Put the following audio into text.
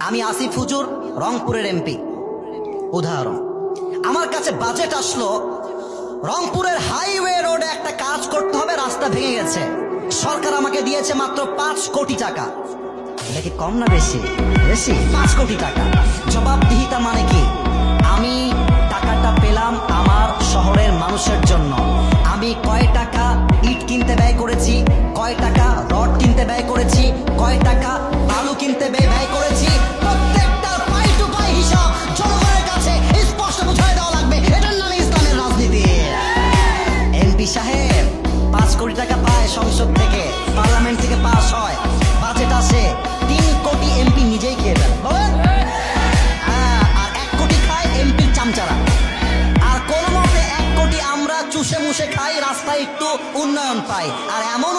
আমি আসিফ হুজুর, রংপুরের এমপি। উদাহরণ, আমার কাছে বাজেট আসলো, রংপুরের হাইওয়ে রোডে একটা কাজ করতে হবে, রাস্তা ভেঙে গেছে। সরকার আমাকে দিয়েছে মাত্র 5 কোটি টাকা। এটা কি কম না বেশি? বেশি। 5 কোটি টাকা। জবাবদিহিতা মানে কি? আমি টাকাটা পেলাম আমার শহরের মানুষের জন্য। আমি কয় টাকা ইট কিনতে ব্যয় করেছি, কয় টাকা রড কিনতে ব্যয় করেছি, কয় টাকা বালু কিনতে ব্যয় করেছি, প্রত্যেকটার পাই টু পাই হিসাব জনগণের কাছে স্পষ্ট বুঝাই দেওয়া লাগবে। এটার নামে ইসলামের রাজনীতি। এমপি সাহেব 5 কোটি টাকা পায় সংসদ থেকে, পার্লামেন্ট থেকে পাস হয়, বাজেট আসে 3 কোটি এমপি নিজেই খেয়ে দেন। বলেন, আর 1 কোটি খায় এমপির চামচারা। আর কোন মতে 1 কোটি আমরা চুষে মুষে খাই, রাস্তায় একটু উন্নয়ন পাই। আর এমন